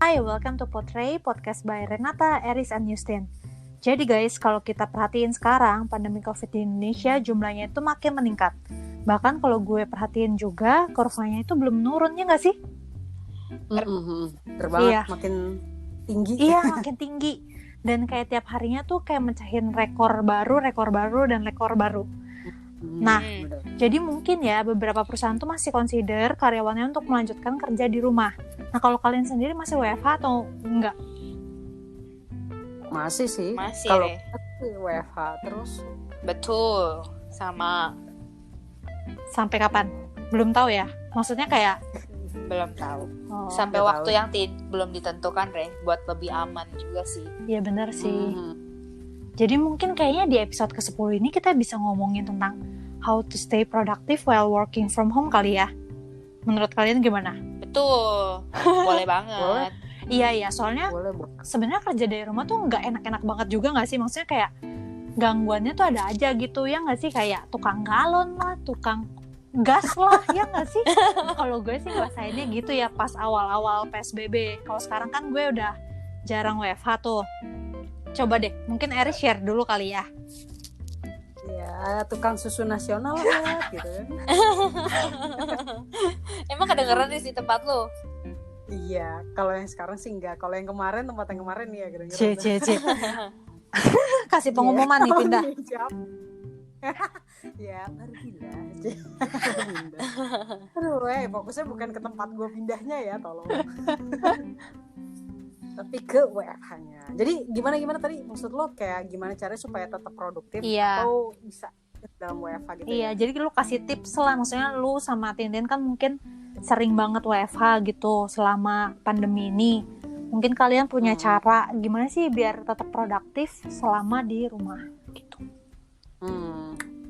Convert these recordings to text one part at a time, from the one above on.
Hai, welcome to Portray, podcast by Renata, Eris, and Justin. Jadi guys, kalau kita perhatiin sekarang, pandemi COVID di Indonesia jumlahnya itu makin meningkat. Bahkan kalau gue perhatiin juga, kurvanya itu belum menurun, ya nggak sih? Terbanget, Iya. makin tinggi. Iya, makin tinggi. Dan kayak tiap harinya tuh kayak mencahin rekor baru, dan rekor baru. Nah, jadi mungkin ya beberapa perusahaan tuh masih consider karyawannya untuk melanjutkan kerja di rumah. Nah, kalau kalian sendiri masih WFH atau enggak? Masih sih. Masih Kalau deh. WFH terus. Betul, sama. Sampai kapan? Belum tahu ya? Maksudnya kayak Belum tahu. oh, Sampai nggak waktu tahu. yang belum ditentukan, Re, buat lebih aman juga sih. iya benar sih. Mhm. Jadi mungkin kayaknya di episode ke-10 ini kita bisa ngomongin tentang how to stay productive while working from home kali ya. Menurut kalian gimana? Betul, boleh banget. Boleh. Iya, soalnya Boleh, Bu. sebenarnya kerja dari rumah tuh nggak enak-enak banget juga nggak sih? Maksudnya kayak gangguannya tuh ada aja gitu, ya nggak sih? Kayak tukang galon lah, tukang gas lah, ya nggak sih? Kalau gue sih ngerasainnya gitu ya pas awal-awal PSBB. Kalau sekarang kan gue udah jarang WFH tuh. Coba deh, mungkin Eris share dulu kali ya. Ya, tukang susu nasional lah gitu kan. Emang kedengeran di tempat lo? Iya, kalau yang sekarang sih enggak. Kalau yang kemarin, tempat yang kemarin ya kedengeran. C. Kasih pengumuman nih pindah. Ya, baru pindah. Pindah. Aduh, fokusnya bukan ke tempat gue pindahnya ya, tolong. Tapi ke WFH-nya. Jadi gimana tadi? Maksud lo kayak gimana caranya supaya tetap produktif Iya. atau bisa dalam WFH gitu? Iya, ya? jadi lu kasih tips lah. Maksudnya lu sama Tintin kan mungkin sering banget WFH gitu selama pandemi ini. Mungkin kalian punya cara gimana sih biar tetap produktif selama di rumah gitu.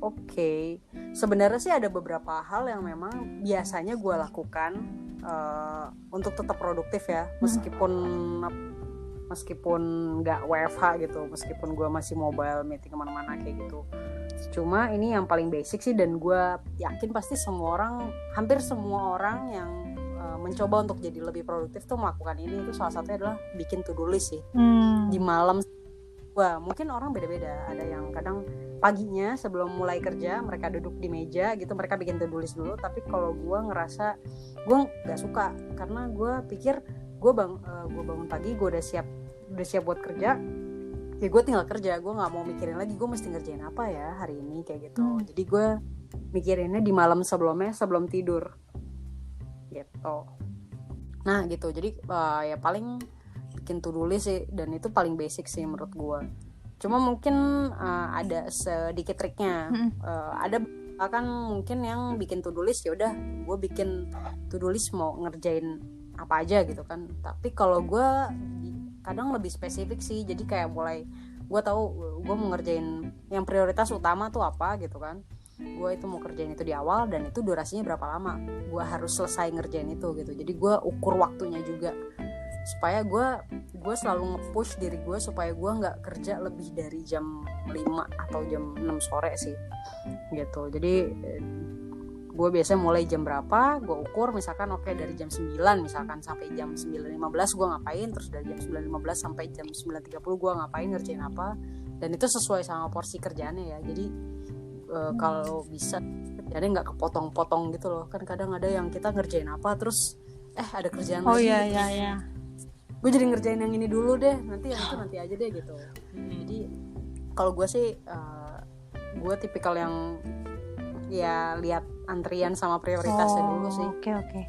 Oke. Sebenarnya sih ada beberapa hal yang memang biasanya gue lakukan untuk tetap produktif ya, meskipun nggak WFH gitu, meskipun gue masih mobile meeting kemana-mana kayak gitu. Cuma ini yang paling basic sih, dan gue yakin pasti hampir semua orang yang mencoba untuk jadi lebih produktif tuh melakukan ini. Itu salah satunya adalah bikin to-do list sih. Di malam. Wah, mungkin orang beda-beda. Ada yang kadang paginya sebelum mulai kerja mereka duduk di meja gitu, mereka bikin to-do list dulu. Tapi kalau gue ngerasa gue nggak suka, karena gue pikir gue bangun pagi, gue udah siap buat kerja, ya gue tinggal kerja. Gue nggak mau mikirin lagi gue mesti ngerjain apa ya hari ini kayak gitu. Jadi gue mikirinnya di malam sebelum tidur gitu. Nah gitu. Jadi ya paling bikin to-do list sih, dan itu paling basic sih menurut gue. Cuma mungkin ada sedikit triknya. Ada kan mungkin yang bikin to-do list ya udah gue bikin to-do list mau ngerjain apa aja gitu kan. Tapi kalau gue kadang lebih spesifik sih. Jadi kayak mulai gue tahu gue mau ngerjain yang prioritas utama tuh apa gitu kan. Gue itu mau kerjain itu di awal, dan itu durasinya berapa lama gue harus selesai ngerjain itu gitu. Jadi gue ukur waktunya juga, supaya gue selalu nge-push diri gue supaya gue nggak kerja lebih dari jam 5 atau jam 6 sore sih gitu. Jadi gue biasanya mulai jam berapa gue ukur, misalkan oke, dari jam 9 misalkan sampai jam 9.15 gue ngapain, terus dari jam 9.15 sampai jam 9.30 gue ngapain, ngerjain apa, dan itu sesuai sama porsi kerjaannya ya. Jadi kalau bisa kerjaannya nggak kepotong-potong gitu loh. Kan kadang ada yang kita ngerjain apa terus ada kerjaan lagi. Iya. Gue jadi ngerjain yang ini dulu deh, nanti yang itu nanti aja deh gitu. Jadi kalau gue sih gue tipikal yang ya lihat antrian sama prioritasnya dulu sih. Oke.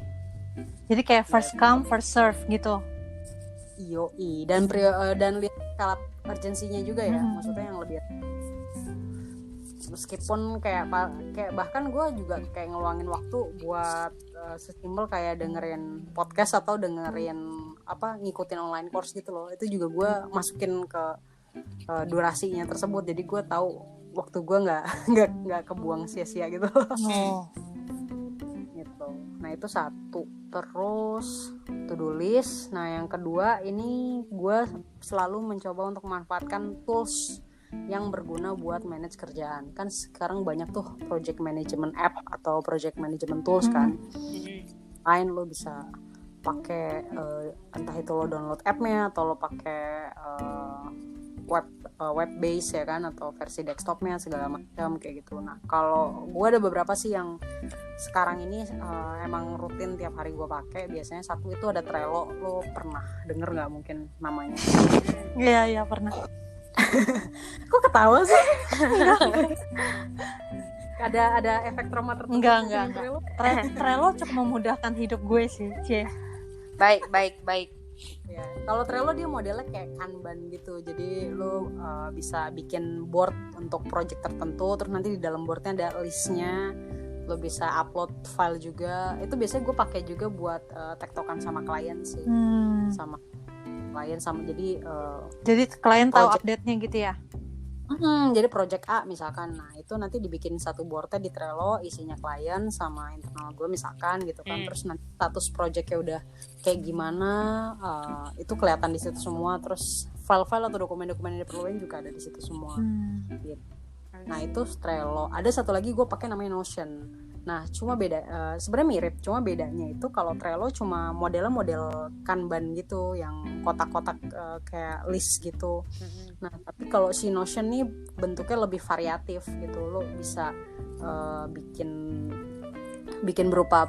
Jadi kayak first come first serve gitu. Yoi, dan lihat skala urgensinya juga ya. Maksudnya yang lebih, meskipun kayak bahkan gue juga kayak ngeluangin waktu buat sesimpel kayak dengerin podcast atau ngikutin online course gitu loh. Itu juga gue masukin ke durasinya tersebut. Jadi gue tahu waktu gue nggak kebuang sia-sia gitu. Gitu. Nah itu satu. Terus to-do list. Nah yang kedua, ini gue selalu mencoba untuk memanfaatkan tools yang berguna buat manage kerjaan. Kan sekarang banyak tuh project management app atau project management tools kan. Lain lo bisa pakai entah itu lo download app-nya atau lo pakai web base ya kan, atau versi desktopnya segala macam kayak gitu. Nah kalau gue ada beberapa sih yang sekarang ini emang rutin tiap hari gue pakai. Biasanya satu itu ada Trello. Lo pernah denger nggak mungkin namanya? Iya pernah. Kok ketawa sih? ada efek trauma tertentu? Enggak. Trello cukup memudahkan hidup gue sih, Cie. Baik. Ya, kalau Trello dia modelnya kayak Kanban gitu. Jadi lo bisa bikin board untuk project tertentu, terus nanti di dalam boardnya ada listnya. Lo bisa upload file juga. Itu biasanya gue pakai juga buat tektokan sama klien sih. Sama klien sama jadi klien tahu project. update-nya gitu ya. Jadi project A misalkan, nah itu nanti dibikin satu boardnya di Trello, isinya klien sama internal gue misalkan gitu kan. Terus nanti status projectnya udah kayak gimana, itu kelihatan di situ semua. Terus file-file atau dokumen-dokumen yang diperluin juga ada di situ semua. Gitu. Nah itu Trello. Ada satu lagi gue pakai namanya Notion. Nah cuma beda, sebenarnya mirip, cuma bedanya itu kalau Trello cuma modelnya model Kanban gitu, yang kotak-kotak kayak list gitu. Nah tapi kalau si Notion nih bentuknya lebih variatif gitu. Lo bisa bikin berupa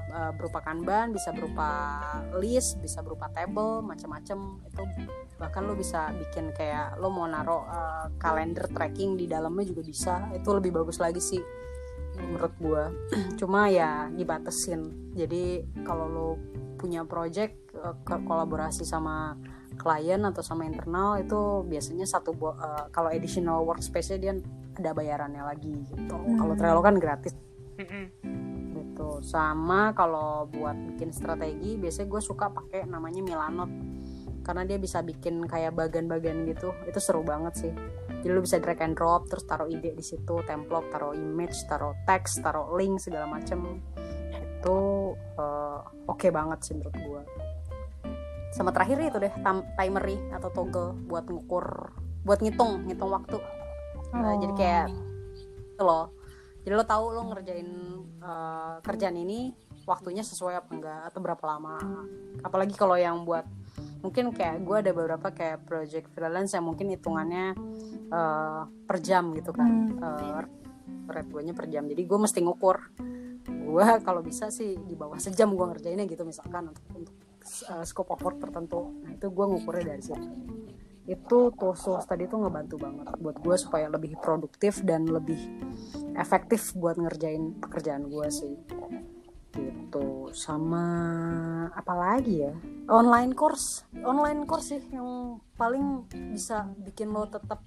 Kanban, bisa berupa list, bisa berupa table, macam-macam. Itu bahkan lo bisa bikin kayak lo mau naruh kalender tracking di dalamnya juga bisa. Itu lebih bagus lagi sih menurut gue. Cuma ya dibatasin. Jadi kalau lo punya project kolaborasi sama klien atau sama internal, itu biasanya kalau additional workspace-nya dia ada bayarannya lagi gitu. Kalau Trello kan gratis. Gitu. Sama kalau buat bikin strategi biasanya gue suka pakai namanya Milanote, karena dia bisa bikin kayak bagan-bagan gitu. Itu seru banget sih. Jadi lu bisa drag and drop, terus taruh ide di situ, template, taruh image, taruh teks, taruh link segala macem. Itu oke banget sih menurut gue. Sama terakhir itu deh timery atau toggle buat ngukur, buat ngitung waktu. Jadi kayak itu loh. Jadi lo tahu lo ngerjain kerjaan ini waktunya sesuai apa enggak, atau berapa lama. Apalagi kalau yang buat mungkin kayak gue ada beberapa kayak project freelance yang mungkin hitungannya per jam gitu kan, rate gue nya per jam. Jadi gue mesti ngukur, gue kalau bisa sih di bawah sejam gue ngerjainnya gitu misalkan, untuk scope of work tertentu. Nah itu gue ngukurnya dari situ. Itu tools tadi tuh ngebantu banget buat gue supaya lebih produktif dan lebih efektif buat ngerjain pekerjaan gue sih gitu. Sama apa lagi ya, online course sih yang paling bisa bikin lo tetap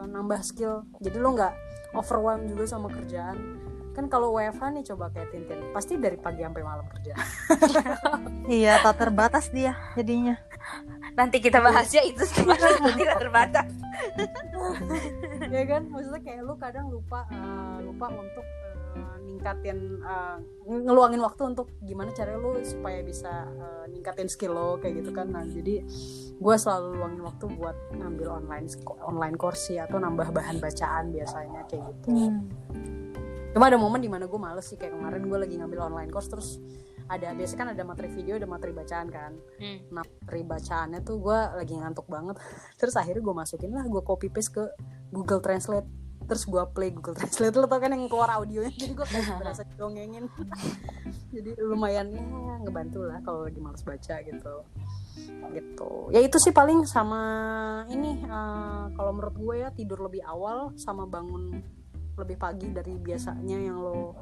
nambah skill. Jadi lo nggak overwhelmed juga sama kerjaan. Kan kalau WFH nih coba kayak Tintin, pasti dari pagi sampai malam kerja. Iya, tak terbatas dia jadinya. Nanti kita bahas ya itu sebenarnya tidak terbatas. Ya kan, maksudnya kayak lu kadang lupa untuk ningkatin, ngeluangin waktu untuk gimana caranya lu supaya bisa ningkatin skill lo kayak gitu kan. Nah jadi gue selalu luangin waktu buat ngambil online course ya, atau nambah bahan bacaan biasanya kayak gitu. Cuma ada momen dimana gue males sih, kayak kemarin gue lagi ngambil online course, terus biasanya kan ada materi video, ada materi bacaan kan. Nah materi bacaannya tuh gue lagi ngantuk banget. Terus akhirnya gue masukin lah, gue copy paste ke Google Translate, terus gue play Google Translate. Lo tau kan yang keluar audionya, jadi gue kayak berasa dongengin. Jadi lumayan ya ngebantu lah kalau lagi males baca gitu. Ya itu sih paling. Sama ini kalau menurut gue ya, tidur lebih awal sama bangun lebih pagi dari biasanya yang lo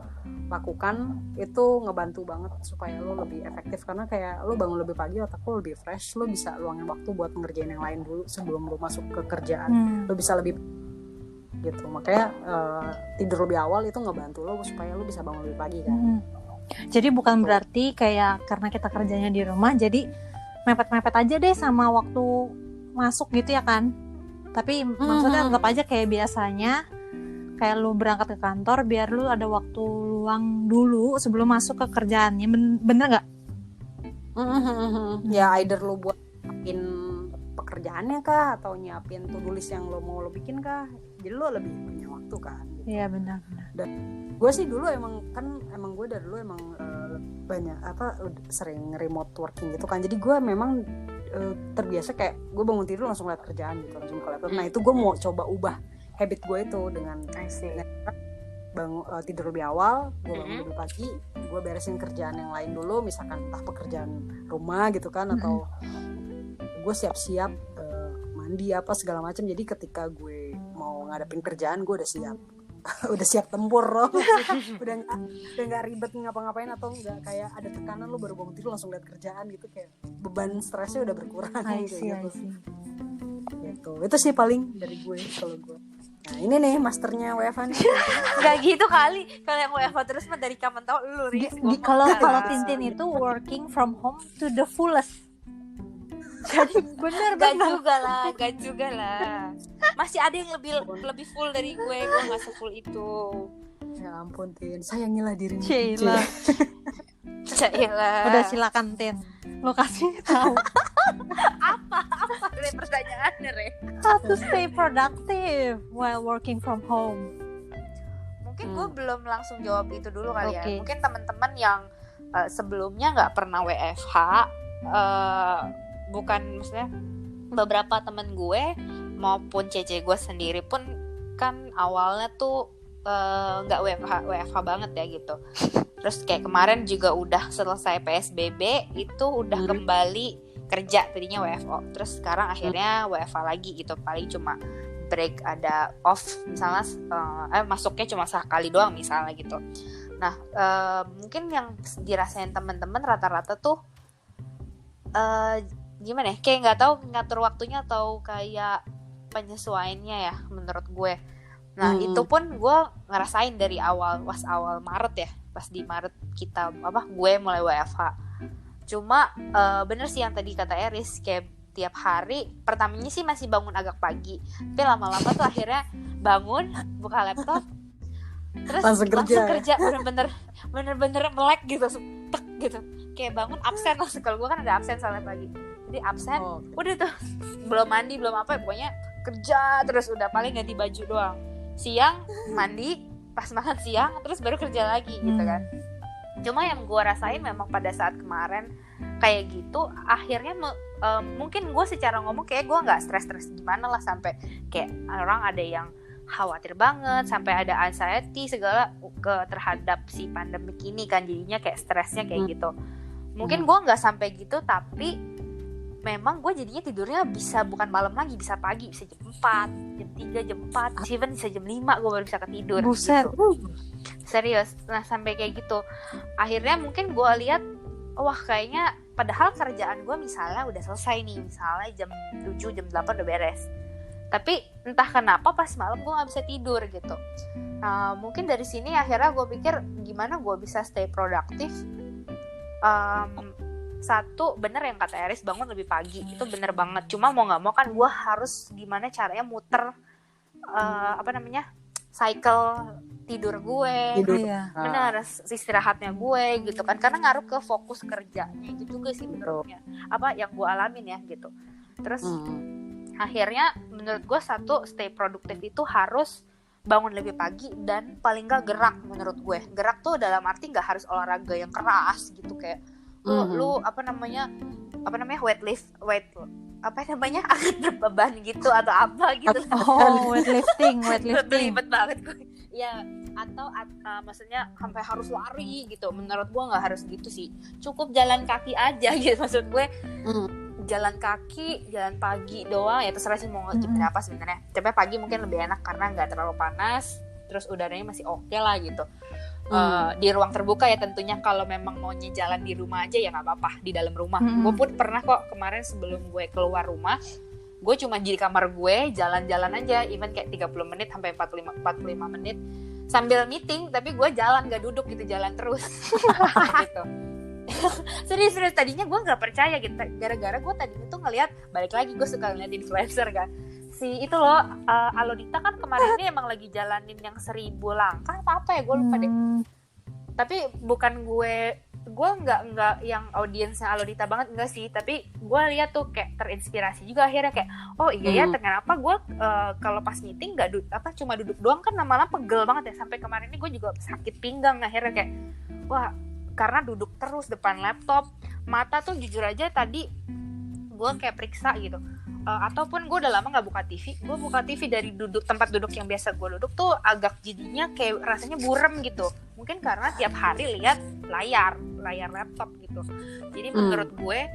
lakukan, itu ngebantu banget supaya lo lebih efektif. Karena kayak lo bangun lebih pagi, otak lo lebih fresh, lo bisa luangin waktu buat ngerjain yang lain dulu sebelum lo masuk ke kerjaan. Lo bisa lebih gitu. Makanya tidur lebih awal itu ngebantu lo supaya lo bisa bangun lebih pagi kan. Jadi bukan berarti kayak karena kita kerjanya di rumah jadi mepet-mepet aja deh sama waktu masuk gitu ya kan. Tapi maksudnya anggap aja kayak biasanya, kayak lu berangkat ke kantor biar lu ada waktu luang dulu sebelum masuk ke kerjaannya. Bener nggak? Ya either lu buat nyiapin pekerjaannya kah, atau nyiapin to-do list yang lo mau lo bikin kah. Jadi lo lebih punya waktu kan gitu. Iya benar. Dan gue sih dulu emang gue dari dulu emang banyak sering remote working gitu kan, jadi gue memang terbiasa kayak gue bangun tidur langsung lihat kerjaan gitu, langsung ke laptop. Nah itu gue mau coba ubah habit gue itu dengan bangun tidur lebih awal, gue bangun lebih pagi, gue beresin kerjaan yang lain dulu, misalkan entah pekerjaan rumah gitu kan, atau gue siap-siap mandi apa segala macam, jadi ketika gue mau ngadepin kerjaan gue udah siap udah siap tempur loh. udah nggak ribet ngapa-ngapain, atau nggak kayak ada tekanan lo baru bangun tidur langsung lihat kerjaan gitu, kayak beban stresnya udah berkurang gitu. Itu sih paling dari gue kalau gue. Nah ini nih masternya WFH nih. Gak gitu kali, kalau yang WFH terus mah dari kapan tau lu Riz. Kalau Tintin itu working from home to the fullest. Jadi bener. Gak juga lah. Masih ada yang lebih full dari gue nggak sefull itu. Ya ampun Tin, sayangilah dirimu. Cila. Udah silakan Tin, lokasi tahu. apa pertanyaannya Re? How to stay productive while working from home. Mungkin gue belum langsung jawab itu dulu kali ya. Mungkin teman-teman yang sebelumnya nggak pernah WFH, bukan, maksudnya beberapa temen gue maupun cece gue sendiri pun kan awalnya tuh nggak WFH banget ya gitu. Terus kayak kemarin juga udah selesai PSBB itu udah kembali kerja, tadinya WFO, terus sekarang akhirnya WFH lagi gitu, paling cuma break ada off misalnya, masuknya cuma sekali doang misalnya gitu. Nah mungkin yang dirasain temen-temen rata-rata tuh gimana ya, kayak nggak tahu ngatur waktunya atau kayak penyesuaiannya ya menurut gue. Nah itu pun gue ngerasain dari awal Maret ya, pas di Maret gue mulai WFH. Cuma bener sih yang tadi kata Eris, kayak tiap hari pertamanya sih masih bangun agak pagi, tapi lama-lama tuh akhirnya bangun buka laptop terus langsung kerja. bener-bener melek gitu, tek gitu, kayak bangun absen langsung. Kalau gue kan ada absen soalnya pagi, jadi absen udah tuh belum mandi belum apa, pokoknya kerja terus, udah paling ganti baju doang, siang mandi pas makan siang terus baru kerja lagi gitu kan. Cuma yang gue rasain memang pada saat kemarin kayak gitu, akhirnya mungkin gue secara ngomong kayak gue nggak stres gimana lah, sampai kayak orang ada yang khawatir banget, sampai ada anxiety segala terhadap si pandemik ini kan, jadinya kayak stresnya kayak gitu. Mungkin gue nggak sampai gitu, tapi memang gue jadinya tidurnya bisa bukan malam lagi, bisa pagi, bisa jam 4, jam 3, jam 4, even bisa jam 5 gue baru bisa ketidur. Buset. Gitu. Serius. Nah sampai kayak gitu, akhirnya mungkin gue lihat, wah kayaknya padahal kerjaan gue misalnya udah selesai nih, misalnya jam 7, jam 8 udah beres, tapi entah kenapa pas malam gue gak bisa tidur gitu. Mungkin dari sini akhirnya gue pikir gimana gue bisa stay produktif. Satu, bener yang kata Eris, bangun lebih pagi, itu bener banget. Cuma mau gak mau kan gue harus gimana caranya muter cycle tidur gue, bener, istirahatnya gue gitu kan, karena ngaruh ke fokus kerjanya. Itu juga sih menurutnya yang gue alamin ya gitu. Terus akhirnya menurut gue, satu, stay produktif itu harus bangun lebih pagi dan paling gak gerak. Menurut gue gerak tuh dalam arti gak harus olahraga yang keras gitu, kayak lu angkat beban gitu atau apa gitu. weightlifting ribet banget gue ya, atau maksudnya sampai harus lari gitu. Menurut gue nggak harus gitu sih, cukup jalan kaki aja gitu. Maksud gue jalan kaki, jalan pagi doang ya, terserah sih mau jam berapa sebenarnya. Tapi pagi mungkin lebih enak karena nggak terlalu panas, terus udaranya masih oke lah gitu. Di ruang terbuka ya tentunya. Kalau memang maunya jalan di rumah aja ya nggak apa-apa di dalam rumah. Gue pun pernah kok kemarin sebelum gue keluar rumah, gue cuma di kamar gue jalan-jalan aja, even kayak 30 menit sampai 45 menit sambil meeting, tapi gue jalan, gak duduk gitu, jalan terus gitu. serius tadinya gue nggak percaya gitu, gara-gara gue tadi itu ngelihat, balik lagi gue suka ngeliat influencer kan, si itu loh Alodita kan kemarin ini emang lagi jalanin yang 1000 langkah apa ya, gue lupa deh. Tapi bukan gue gue nggak yang audiensnya Alodita banget, enggak sih, tapi gue lihat tuh kayak terinspirasi juga akhirnya kayak oh iya ya kenapa gue kalau pas meeting nggak cuma duduk doang kan lama-lama pegel banget ya, sampai kemarin ini gue juga sakit pinggang akhirnya kayak wah karena duduk terus depan laptop, mata tuh jujur aja tadi gue kayak periksa gitu. Ataupun gue udah lama nggak buka TV, gue buka TV dari tempat duduk yang biasa gue duduk tuh agak jadinya kayak rasanya burem gitu, mungkin karena tiap hari lihat layar laptop gitu. Jadi menurut gue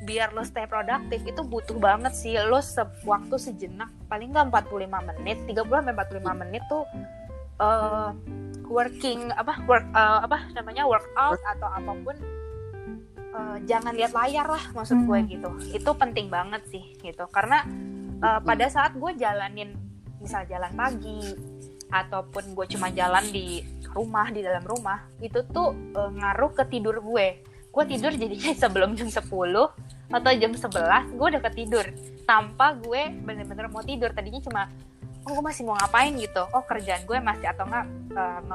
biar lo stay produktif itu butuh banget sih lo waktu sejenak, paling nggak 45 menit 30-45 menit tuh workout atau apapun. Jangan lihat layar lah maksud gue gitu. Itu penting banget sih gitu, karena pada saat gue jalanin misal jalan pagi ataupun gue cuma jalan di dalam rumah itu tuh ngaruh ke tidur gue tidur jadinya sebelum jam 10 atau jam 11 gue udah ketidur tanpa gue bener-bener mau tidur. Tadinya cuma gue masih mau ngapain gitu, kerjaan gue masih atau enggak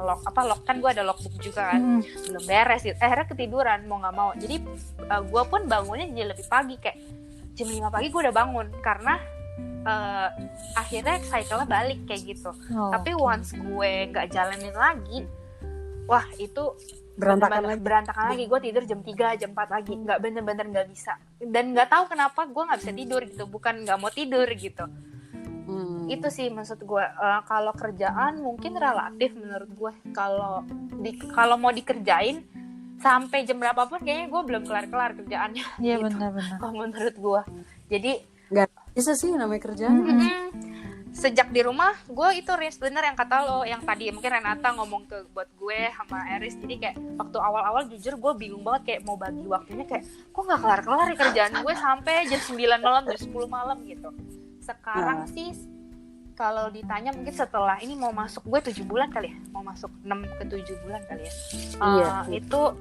lock kan gue ada logbook juga kan, belum beres gitu. Akhirnya ketiduran mau nggak mau, jadi gue pun bangunnya jadi lebih pagi, kayak jam 5 pagi gue udah bangun karena akhirnya cycle-nya balik kayak gitu. Tapi once gue nggak jalanin lagi, wah itu berantakan lagi. Gue tidur jam 3, jam 4 lagi, nggak bener-bener nggak bisa, dan nggak tahu kenapa gue nggak bisa tidur gitu, bukan nggak mau tidur gitu. Itu sih maksud gue. Kalau kerjaan mungkin relatif menurut gue, kalau mau dikerjain sampai jam berapapun kayaknya gue belum kelar kerjaannya. Iya gitu. Benar. Kalau menurut gue, jadi nggak bisa sih namanya kerjaan. Sejak di rumah gue itu bener yang kata lo, yang tadi mungkin Renata ngomong buat gue sama Eris. Jadi kayak waktu awal-awal jujur gue bingung banget kayak mau bagi waktunya, kayak kok nggak kelar ya kerjaan gue sampai jam 9 malam, jam 10 malam gitu. Sekarang sih kalau ditanya mungkin setelah ini mau masuk gue 7 bulan kali ya, mau masuk 6 ke 7 bulan kali ya. Itu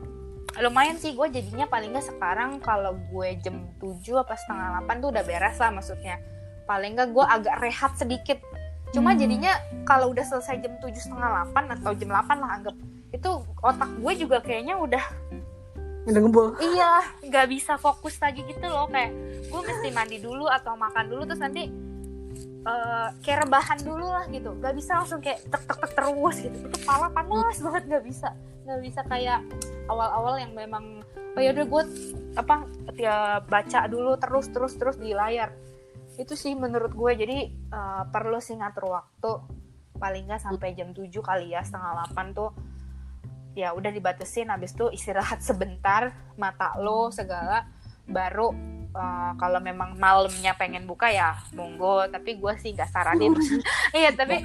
lumayan sih gue jadinya, paling nggak sekarang kalau gue jam 7 apa setengah 8 tuh udah beres lah, maksudnya paling nggak gue agak rehat sedikit. Cuma jadinya kalau udah selesai jam 7 setengah 8 atau jam 8 lah anggap, itu otak gue juga kayaknya udah ngebul. Iya, nggak bisa fokus lagi gitu loh, kayak gue mesti mandi dulu atau makan dulu terus nanti kayak rebahan dulu lah gitu. Nggak bisa langsung kayak tek terus gitu, itu kepala panas banget, nggak bisa kayak awal-awal yang memang ya udah gue baca dulu terus di layar. Itu sih menurut gue. Jadi perlu sih ngatur waktu, paling nggak sampai jam 7 kali ya, setengah 8 tuh ya udah dibatesin, habis itu istirahat sebentar, mata lo segala, baru kalau memang malamnya pengen buka ya monggo, tapi gue sih nggak saranin. Iya tapi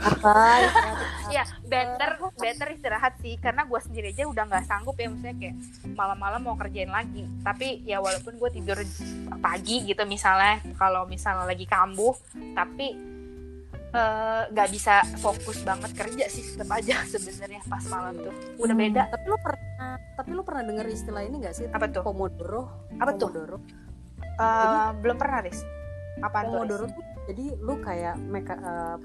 ya better istirahat sih, karena gue sendiri aja udah nggak sanggup ya, maksudnya kayak malam-malam mau kerjain lagi. Tapi ya walaupun gue tidur pagi gitu misalnya, kalau misalnya lagi kambuh, tapi nggak bisa fokus banget kerja sih, tetap aja sebenarnya pas malam tuh udah beda. Tapi lu pernah dengar istilah ini nggak sih? Apa tuh? Pomodoro. Apa tuh? Belum pernah, Riz. Apaan Pomodoro tuh? Jadi lu kayak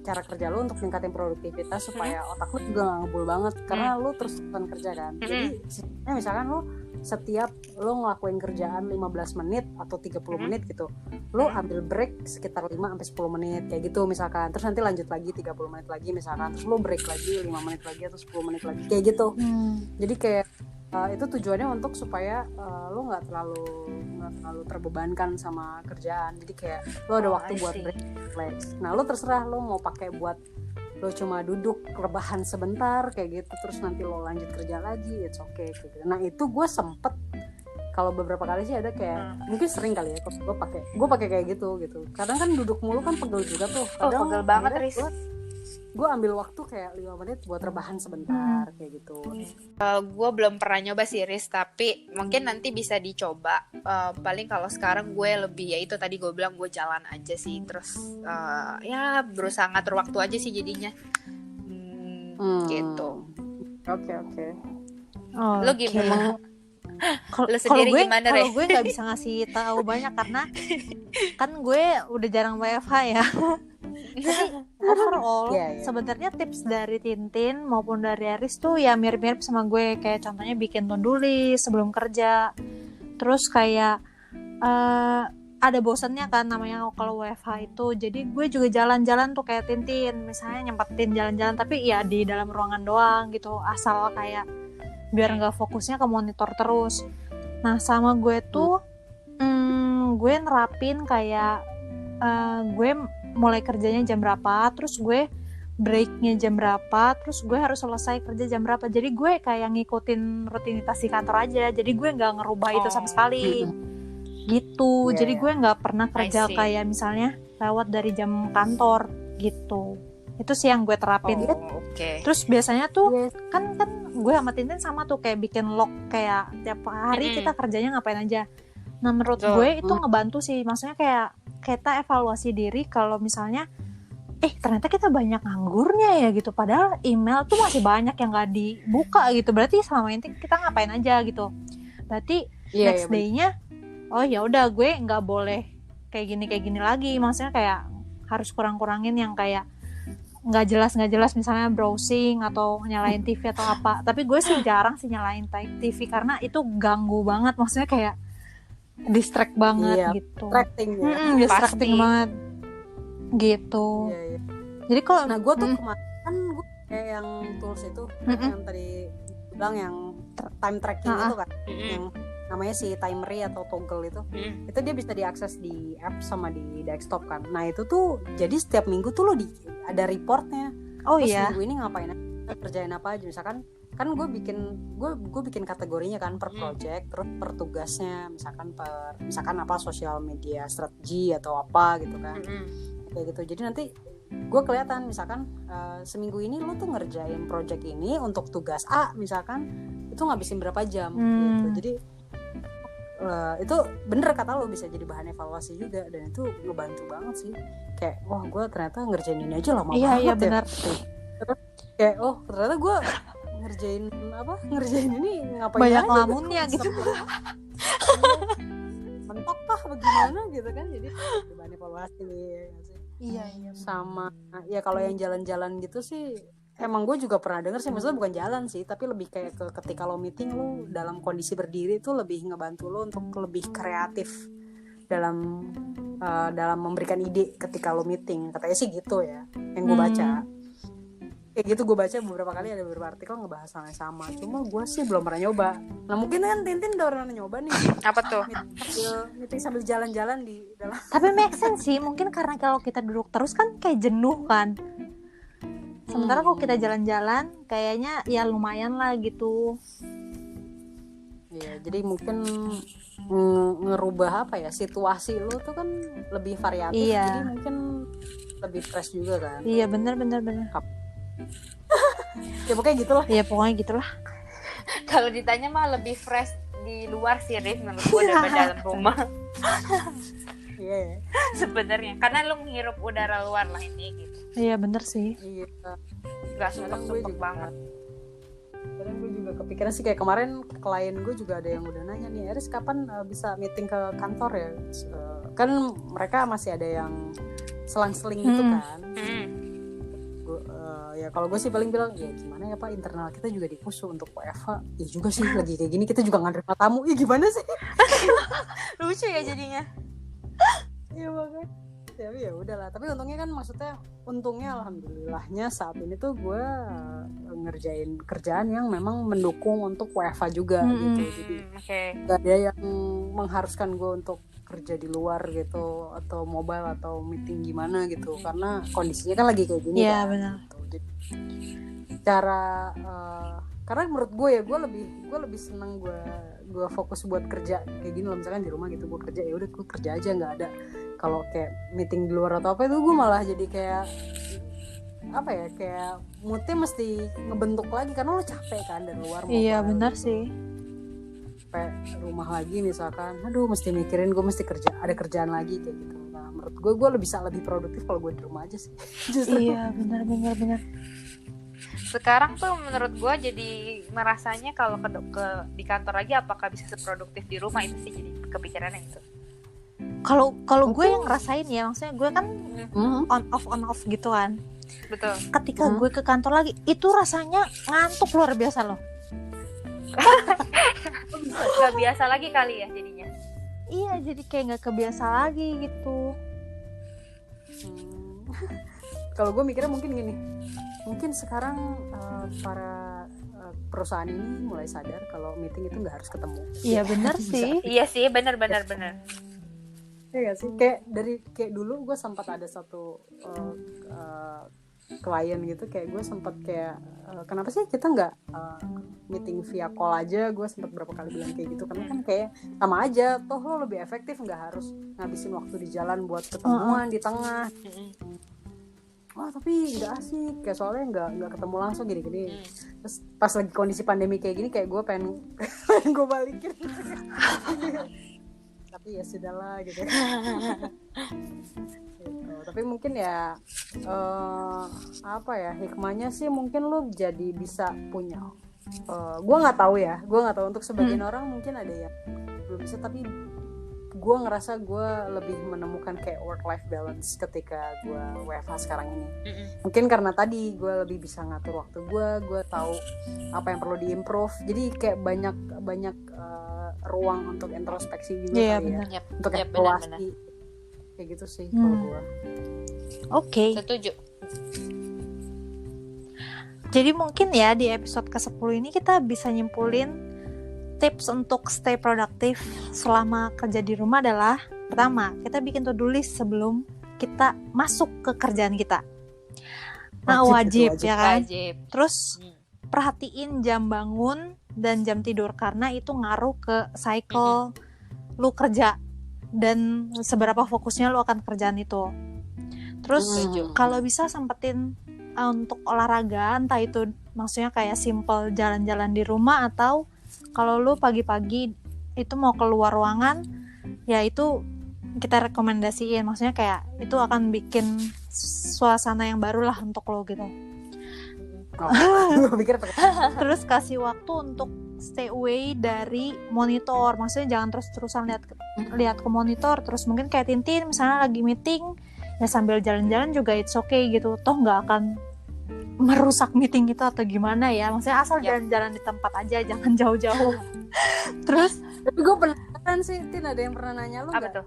cara kerja lu untuk meningkatin produktivitas supaya otak lu juga nggak ngebul banget, karena lu terus-terusan kerja kan. Jadi misalkan lu setiap lu ngelakuin kerjaan 15 menit atau 30 menit gitu, lu ambil break sekitar 5-10 menit kayak gitu misalkan, terus nanti lanjut lagi 30 menit lagi misalkan, terus lu break lagi 5 menit lagi atau 10 menit lagi kayak gitu. Jadi kayak itu tujuannya untuk supaya lu nggak terlalu terbebankan sama kerjaan. Jadi kayak lu ada waktu buat break, relax. Nah lu terserah lu mau pakai buat lu cuma duduk rebahan sebentar kayak gitu, terus nanti lo lanjut kerja lagi, it's okay kayak gitu. Nah itu gue sempet, kalau beberapa kali sih ada kayak mungkin sering kali ya gue pakai kayak gitu. Kadang kan duduk mulu kan pegel juga tuh. Kadang pegel banget, Riz. Gue ambil waktu kayak 5 menit buat rebahan sebentar kayak gitu. Gue belum pernah nyoba sih, Riz, tapi mungkin nanti bisa dicoba. Paling kalau sekarang gue lebih ya itu tadi gue bilang, gue jalan aja sih, terus ya berusaha ngatur waktu aja sih jadinya. Gitu. Oke. Lo gimana? Kalau gue nggak bisa ngasih tahu banyak karena kan gue udah jarang WFH ya. overall Iya, iya. sebenarnya tips dari Tintin maupun dari Aris tuh ya mirip-mirip sama gue, kayak contohnya bikin to-do list sebelum kerja, terus kayak ada bosannya kan namanya kalau WFH itu, jadi gue juga jalan-jalan tuh kayak Tintin, misalnya nyempetin jalan-jalan tapi ya di dalam ruangan doang gitu, asal kayak biar nggak fokusnya ke monitor terus. Nah sama gue tuh gue nerapin kayak gue mulai kerjanya jam berapa, terus gue breaknya jam berapa, terus gue harus selesai kerja jam berapa. Jadi gue kayak ngikutin rutinitas di kantor aja, jadi gue nggak ngerubah itu sama sekali gitu. Iya, Jadi iya. gue nggak pernah kerja I see. kayak misalnya lewat dari jam kantor gitu. Itu sih yang gue terapin. Oke. Terus biasanya tuh kan gue sama Tintin sama tuh kayak bikin log kayak tiap hari kita kerjanya ngapain aja. Nah menurut Betul. gue itu ngebantu sih, maksudnya kayak kita evaluasi diri kalau misalnya ternyata kita banyak nganggurnya ya gitu, padahal email tuh masih banyak yang nggak dibuka gitu, berarti selama ini kita ngapain aja gitu. Berarti next day-nya oh ya udah gue nggak boleh kayak gini lagi, maksudnya kayak harus kurang-kurangin yang kayak nggak jelas misalnya browsing atau nyalain TV atau apa. Tapi gue sih jarang sih nyalain TV karena itu ganggu banget, maksudnya kayak distract banget gitu. Distracting ya. Distracting Pasti. banget gitu. Iya, iya. Jadi kalau Nah gue tuh kemarin kan gue kayak yang tools itu yang tadi bilang yang time tracking itu kan, yang namanya si Timery atau Toggle itu dia bisa diakses di app sama di desktop kan. Nah itu tuh jadi setiap minggu tuh lo ada reportnya. oh Terus iya minggu ini ngapain aja, kerjain apa aja, misalkan kan gue bikin kategorinya kan per project, terus per tugasnya, misalkan apa sosial media strategi atau apa gitu kan, kayak gitu. Jadi nanti gue kelihatan misalkan seminggu ini lo tuh ngerjain project ini untuk tugas A misalkan, itu ngabisin berapa jam gitu. Jadi itu bener kata lo, bisa jadi bahan evaluasi juga, dan itu ngebantu banget sih. Kayak wah gue ternyata ngerjain ini aja lama banget iya ya. benar. Terus kayak oh ternyata gue ngerjain ini ngapain Banyak aja lamunnya gitu. mentok kah bagaimana gitu kan. Jadi bahan evaluasi nih. Iya Sama ya kalau yang jalan-jalan gitu sih emang gue juga pernah denger sih, maksudnya bukan jalan sih, tapi lebih kayak ke ketika lo meeting lo dalam kondisi berdiri itu lebih ngebantu lo untuk lebih kreatif dalam memberikan ide ketika lo meeting, katanya sih gitu ya yang gue baca. Kayak gitu gue baca beberapa kali, ada beberapa artikel ngebahas hal yang sama, cuma gue sih belum pernah nyoba. Nah mungkin kan Tintin udah pernah nyoba nih. Apa tuh? Meeting sambil jalan-jalan di dalam. Tapi make sense sih, mungkin karena kalau kita duduk terus kan kayak jenuh kan. Sementara kalau kita jalan-jalan kayaknya ya lumayan lah gitu. Iya, jadi mungkin ngerubah apa ya, situasi lo tuh kan lebih variatif, Iya. jadi mungkin lebih fresh juga kan. Iya benar. Ya pokoknya gitulah. Iya pokoknya gitulah. Kalau ditanya mah lebih fresh di luar sih, Rif, menurut gue daripada dalam rumah. Iya. Sebenarnya karena lu menghirup udara luar lah ini gitu, Iya benar sih. Iya. nggak sumpek-sumpek banget. Kadang gue juga kepikiran sih, kayak kemarin klien gue juga ada yang udah nanya nih, Eris kapan bisa meeting ke kantor ya? Kan mereka masih ada yang selang-seling gitu kan. Ya kalau gue sih paling bilang ya gimana ya Pak, internal kita juga dipusuh untuk WFH. Ya juga sih lagi kayak gini kita juga nggak nerima tamu. Ya gimana sih? Lucu ya jadinya. Iya banget. Ya udahlah. Tapi untungnya alhamdulillahnya saat ini tuh gue ngerjain kerjaan yang memang mendukung untuk WFH juga gitu. Jadi gak ada yang mengharuskan gue untuk kerja di luar gitu, atau mobile atau meeting gimana gitu, karena kondisinya kan lagi kayak gini. Iya kan, benar. gitu. Jadi karena menurut gue ya gue lebih seneng gue fokus buat kerja kayak gini loh, misalkan di rumah gitu gue kerja, ya udah gue kerja aja, nggak ada kalau kayak meeting di luar atau apa itu gue malah jadi kayak apa ya, kayak moodnya mesti ngebentuk lagi karena lo capek kan dari luar. Iya benar sih. Sampai rumah lagi misalkan, aduh mesti mikirin gue mesti ada kerjaan lagi kayak gitu. Nah menurut gue bisa lebih produktif kalau gue di rumah aja sih. Justru. Iya benar. Sekarang tuh menurut gue jadi merasanya kalau di kantor lagi apakah bisa seproduktif di rumah, itu sih jadi kepikirannya itu. Kalau gue yang ngerasain ya, maksudnya gue kan on off gitu kan. Betul. Ketika gue ke kantor lagi, itu rasanya ngantuk luar biasa loh. Gak biasa lagi kali ya jadinya. Iya, jadi kayak nggak kebiasa lagi gitu. Kalau gue mikirnya mungkin gini, mungkin sekarang para perusahaan ini mulai sadar kalau meeting itu nggak harus ketemu. Iya benar sih. Iya sih, benar. Iya gak sih? Kayak dulu gue sempat ada satu klien gitu, kayak gue sempat kayak kenapa sih kita nggak meeting via call aja. Gue sempat berapa kali bilang kayak gitu, karena kan kayak sama aja, toh lo lebih efektif, nggak harus ngabisin waktu di jalan buat ketemuan di tengah. Wah tapi nggak asik, kayak soalnya nggak ketemu langsung gini-gini. Terus pas lagi kondisi pandemi kayak gini, kayak gue pengen gue balikin. Tapi ya sudahlah gitu. Gitu. Tapi mungkin ya apa ya, hikmahnya sih mungkin lo jadi bisa punya. Gue nggak tahu untuk sebagian orang mungkin ada yang belum bisa, tapi gue ngerasa gue lebih menemukan kayak work-life balance ketika gue WFH sekarang ini. Mungkin karena tadi gue lebih bisa ngatur waktu gue tahu apa yang perlu diimprove, jadi kayak banyak ruang untuk introspeksi juga kali ya, untuk evaluasi kayak gitu sih kalau gue. Oke. Setuju. Jadi mungkin ya di episode ke-10 ini kita bisa nyimpulin tips untuk stay produktif selama kerja di rumah adalah, pertama, kita bikin to-do list sebelum kita masuk ke kerjaan kita. Nah, wajib ya kan? Wajib. Terus perhatiin jam bangun dan jam tidur, karena itu ngaruh ke cycle lu kerja dan seberapa fokusnya lu akan kerjaan itu. Terus kalau bisa sempetin untuk olahraga, entah itu maksudnya kayak simple jalan-jalan di rumah, atau kalau lu pagi-pagi itu mau keluar ruangan, ya itu kita rekomendasiin, maksudnya kayak itu akan bikin suasana yang baru lah untuk lo gitu. Terus kasih waktu untuk stay away dari monitor, maksudnya jangan terus-terusan lihat ke monitor. Terus mungkin kayak Tintin misalnya lagi meeting, ya sambil jalan-jalan juga it's okay gitu, toh nggak akan merusak meeting itu atau gimana ya, maksudnya asal jalan-jalan di tempat aja, jangan jauh-jauh. Terus tapi gue penasaran sih, Tin, ada yang pernah nanya lu nggak?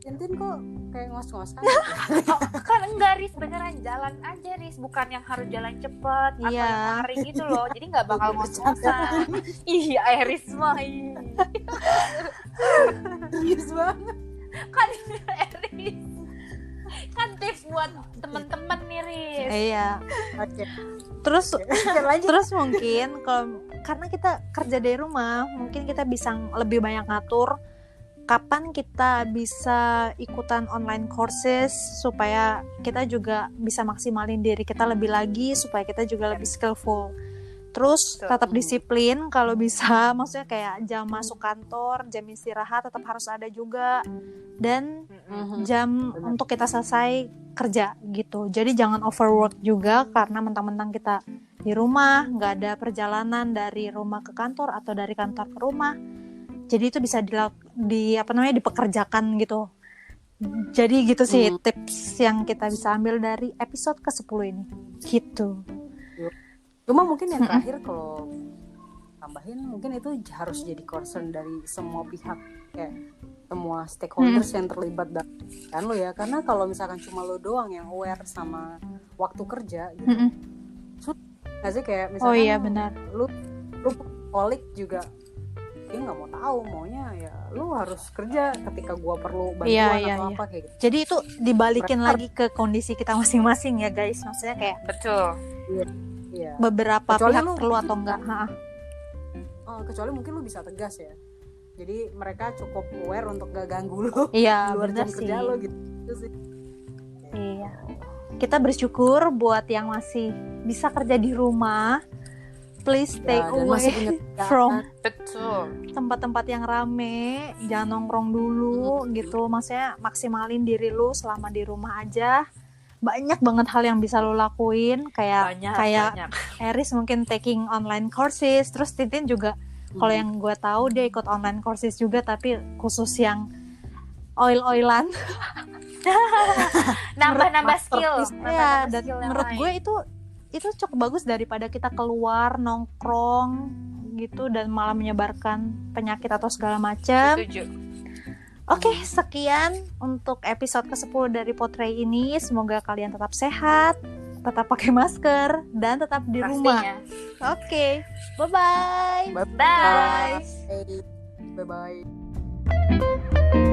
Tin kok kayak ngos-ngosan? Kan enggak, Riz, beneran jalan aja, Riz, bukan yang harus jalan cepet atau yang lari gitu loh, jadi nggak bakal ngos-ngosan. Iya, Riz mah serius banget kan, Riz kan tips buat temen-temen nih, Riz. Iya. Okay. Terus mungkin karena kita kerja dari rumah, mungkin kita bisa lebih banyak ngatur kapan kita bisa ikutan online courses supaya kita juga bisa maksimalin diri kita lebih lagi, supaya kita juga lebih skillful. Terus tetap disiplin kalau bisa, maksudnya kayak jam masuk kantor, jam istirahat tetap harus ada juga, dan jam untuk kita selesai kerja gitu. Jadi jangan overwork juga, karena mentang-mentang kita di rumah, nggak ada perjalanan dari rumah ke kantor atau dari kantor ke rumah. Jadi itu bisa dipekerjakan gitu. Jadi gitu sih tips yang kita bisa ambil dari episode ke-10 ini. Gitu. Cuma mungkin yang terakhir kalau tambahin, mungkin itu harus jadi concern dari semua pihak, kayak semua stakeholders yang terlibat dan lo ya, karena kalau misalkan cuma lo doang yang aware sama waktu kerja gitu, nggak sih, kayak misalkan benar. lu kolik juga dia nggak mau tahu, maunya ya lu harus kerja ketika gua perlu bantuan atau apa kayak gitu. Jadi itu dibalikin lagi ke kondisi kita masing-masing ya guys, maksudnya kayak betul. Iya. Beberapa kecuali pihak perlu atau enggak. Kecuali mungkin lu bisa tegas ya. Jadi mereka cukup aware untuk gak ganggu lu. Iya, di luar benar jam sih. kerja lu gitu sih. Iya. Kita bersyukur buat yang masih bisa kerja di rumah. Please stay away from tempat-tempat yang rame, jangan nongkrong dulu gitu. Maksudnya maksimalin diri lu selama di rumah aja. Banyak banget hal yang bisa lo lakuin, kayak Eris mungkin taking online courses, terus Tintin juga kalau yang gue tahu dia ikut online courses juga, tapi khusus yang oil-oilan. Nambah skill. Ya, Nambah-nambah dan skill yang menurut lain. gue itu cukup bagus daripada kita keluar nongkrong gitu dan malah menyebarkan penyakit atau segala macam. Setuju. Oke, sekian untuk episode ke-10 dari Potray ini. Semoga kalian tetap sehat, tetap pakai masker, dan tetap di rumah. Pastinya. Oke, bye-bye. Bye. Bye bye.